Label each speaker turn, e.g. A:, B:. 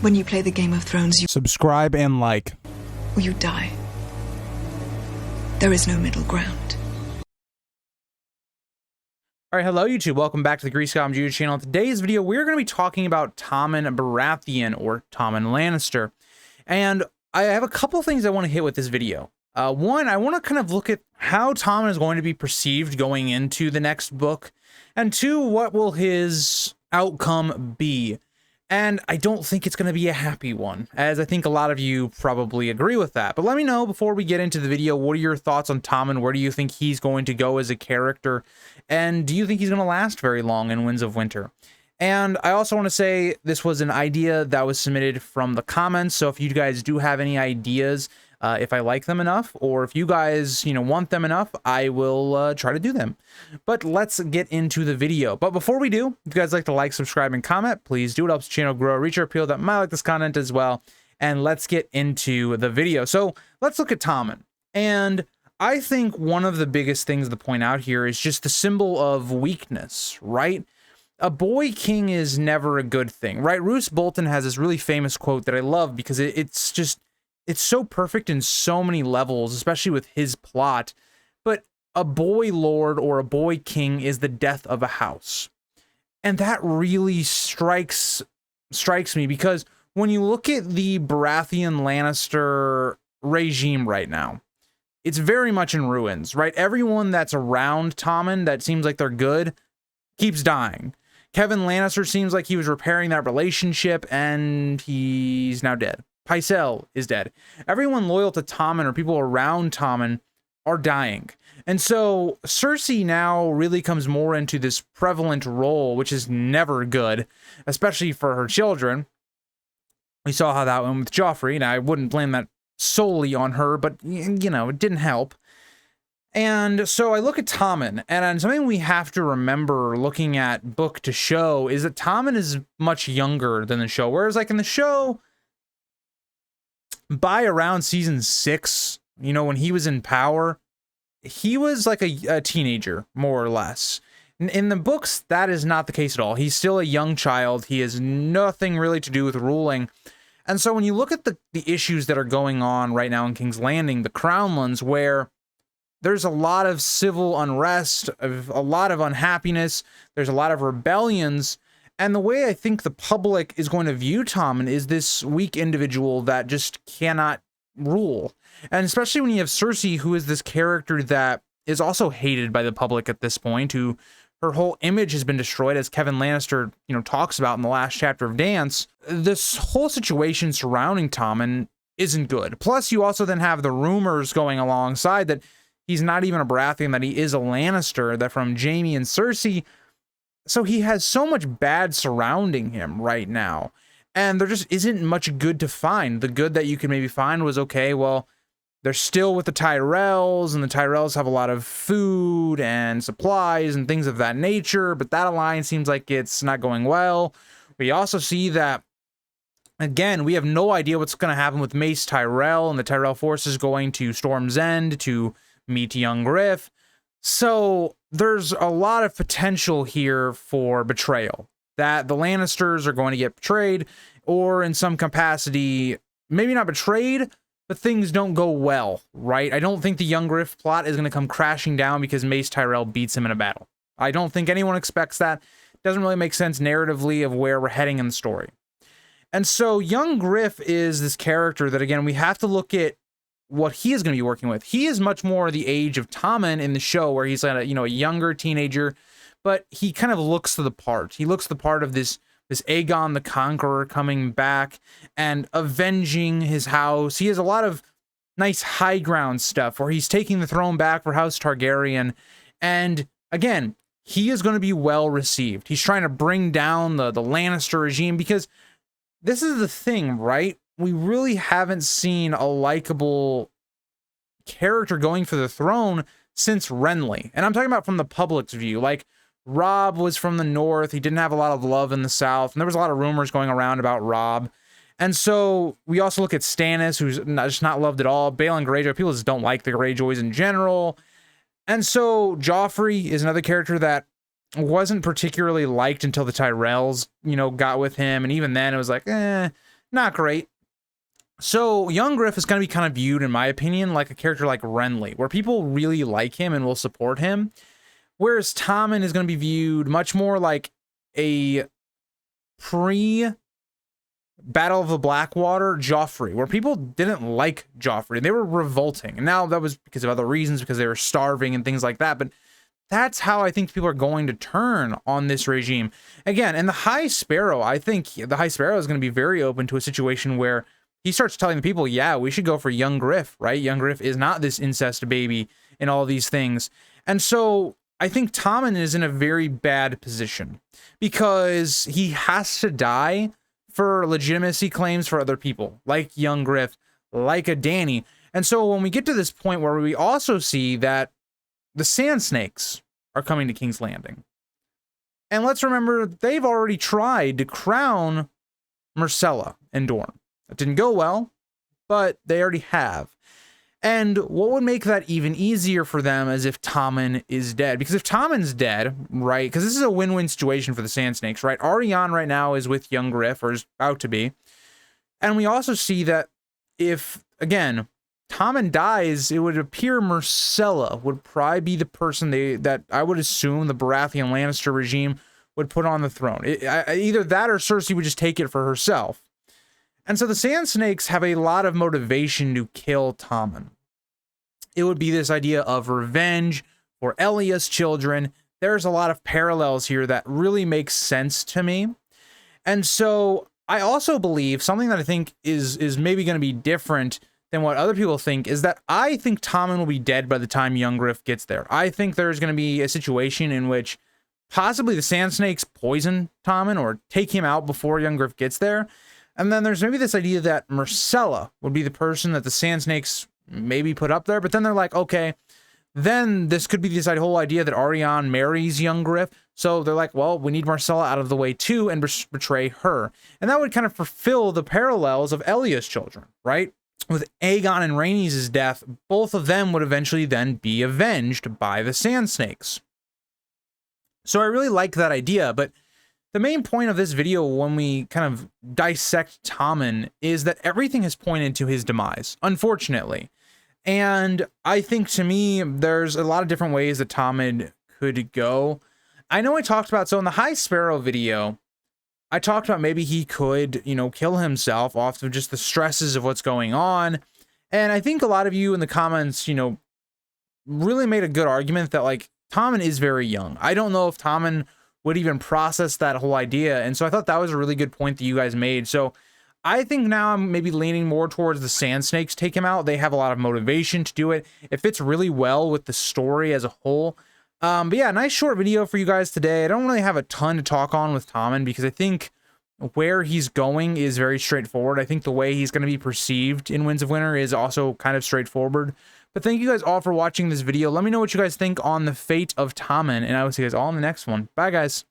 A: When you play the Game of Thrones, you
B: Subscribe and like.
A: or you die. There is no middle ground.
C: Alright, hello YouTube, welcome back to the Greasecom Judah channel. In today's video, we're going to be talking about Tommen Baratheon, or Tommen Lannister. And I have a couple things I want to hit with this video. One, I want to kind of look at how Tommen is going to be perceived going into the next book. And two, what will his outcome be? And I don't think it's going to be a happy one, as I think a lot of you probably agree with that. But let me know before we get into the video, what are your thoughts on Tommen? Where do you think he's going to go as a character? And do you think he's going to last very long in Winds of Winter? And I also want to say this was an idea that was submitted from the comments. So if you guys do have any ideas, if I like them enough, or if you guys, want them enough, I will try to do them. But let's get into the video. But before we do, if you guys like to like, subscribe, and comment, please do. It helps the channel grow, reach our appeal that might like this content as well. And let's get into the video. So let's look at Tommen. And I think one of the biggest things to point out here is just the symbol of weakness, right? A boy king is never a good thing, right? Roose Bolton has this really famous quote that I love because it's so perfect in so many levels, especially with his plot. But a boy lord or a boy king is the death of a house. And that really strikes me, because when you look at the Baratheon Lannister regime right now, it's very much in ruins, right? Everyone that's around Tommen that seems like they're good keeps dying. Kevin Lannister seems like he was repairing that relationship, and he's now dead. Pycelle is dead. Everyone loyal to Tommen, or people around Tommen, are dying. And so Cersei now really comes more into this prevalent role, which is never good, especially for her children. We saw how that went with Joffrey, and I wouldn't blame that solely on her, but, it didn't help. And so I look at Tommen, and something we have to remember looking at book to show is that Tommen is much younger than the show. Whereas, like, in the show, by around season 6, when he was in power, he was like a teenager, more or less. In the books, that is not the case at all. He's still a young child. He has nothing really to do with ruling. And so when you look at the issues that are going on right now in King's Landing, the Crownlands, where there's a lot of civil unrest, a lot of unhappiness, there's a lot of rebellions, and the way I think the public is going to view Tommen is this weak individual that just cannot rule. And especially when you have Cersei, who is this character that is also hated by the public at this point, who her whole image has been destroyed, as Kevin Lannister, talks about in the last chapter of Dance. This whole situation surrounding Tommen isn't good. Plus, you also then have the rumors going alongside that he's not even a Baratheon, that he is a Lannister, that from Jaime and Cersei. So he has so much bad surrounding him right now. And there just isn't much good to find. The good that you could maybe find was, okay, well, they're still with the Tyrells, and the Tyrells have a lot of food and supplies and things of that nature, but that alliance seems like it's not going well. We also see that, again, we have no idea what's going to happen with Mace Tyrell, and the Tyrell forces going to Storm's End to meet young Griff. So there's a lot of potential here for betrayal, that the Lannisters are going to get betrayed, or in some capacity, maybe not betrayed, but things don't go well, right? I don't think the young Griff plot is going to come crashing down because Mace Tyrell beats him in a battle. I don't think anyone expects that. It doesn't really make sense narratively of where we're heading in the story. And so young Griff is this character that, again, we have to look at what he is going to be working with. He is much more the age of Tommen in the show, where he's like a younger teenager, but he kind of looks to the part. He looks the part of this Aegon the Conqueror coming back and avenging his house. He has a lot of nice high ground stuff where he's taking the throne back for House Targaryen. And again, he is going to be well received. He's trying to bring down the Lannister regime, because this is the thing, right? We really haven't seen a likable character going for the throne since Renly. And I'm talking about from the public's view. Like, Robb was from the north. He didn't have a lot of love in the south. And there was a lot of rumors going around about Robb. And so we also look at Stannis, who's just not loved at all. Balon Greyjoy, people just don't like the Greyjoys in general. And so Joffrey is another character that wasn't particularly liked until the Tyrells, got with him. And even then it was like, not great. So young Griff is going to be kind of viewed, in my opinion, like a character like Renly, where people really like him and will support him. Whereas Tommen is going to be viewed much more like a pre-Battle of the Blackwater Joffrey, where people didn't like Joffrey. They were revolting. And now that was because of other reasons, because they were starving and things like that. But that's how I think people are going to turn on this regime. Again, and the High Sparrow, I think the High Sparrow is going to be very open to a situation where he starts telling the people, yeah, we should go for young Griff, right? Young Griff is not this incest baby and all these things. And so I think Tommen is in a very bad position because he has to die for legitimacy claims for other people, like young Griff, like a Dany. And so when we get to this point where we also see that the Sand Snakes are coming to King's Landing. And let's remember, they've already tried to crown Myrcella and Dorne. It didn't go well, but they already have. And what would make that even easier for them is if Tommen is dead. Because if Tommen's dead, right, because this is a win-win situation for the Sand Snakes, right? Arianne right now is with young Griff, or is about to be. And we also see that if, again, Tommen dies, it would appear Myrcella would probably be the person that I would assume the Baratheon Lannister regime would put on the throne. Either that or Cersei would just take it for herself. And so the Sand Snakes have a lot of motivation to kill Tommen. It would be this idea of revenge for Elya's children. There's a lot of parallels here that really makes sense to me. And so I also believe something that I think is maybe going to be different than what other people think is that I think Tommen will be dead by the time young Griff gets there. I think there's going to be a situation in which possibly the Sand Snakes poison Tommen or take him out before young Griff gets there. And then there's maybe this idea that Myrcella would be the person that the Sand Snakes maybe put up there. But then they're like, okay, then this could be this whole idea that Arianne marries young Griff. So they're like, well, we need Myrcella out of the way too and betray her. And that would kind of fulfill the parallels of Elya's children, right? With Aegon and Rhaenys' death, both of them would eventually then be avenged by the Sand Snakes. So I really like that idea, but the main point of this video when we kind of dissect Tommen is that everything has pointed to his demise, unfortunately. And I think to me, there's a lot of different ways that Tommen could go. I know I talked about, so in the High Sparrow video, I talked about maybe he could, kill himself off of just the stresses of what's going on. And I think a lot of you in the comments, really made a good argument that like Tommen is very young. I don't know if Tommen would even process that whole idea. And so I thought that was a really good point that you guys made. So I think now I'm maybe leaning more towards the Sand Snakes take him out. They have a lot of motivation to do it. It fits really well with the story as a whole. But yeah, nice short video for you guys today. I don't really have a ton to talk on with Tommen because I think where he's going is very straightforward. I think the way he's going to be perceived in Winds of Winter is also kind of straightforward. But thank you guys all for watching this video. Let me know what you guys think on the fate of Tommen, and I will see you guys all in the next one. Bye, guys.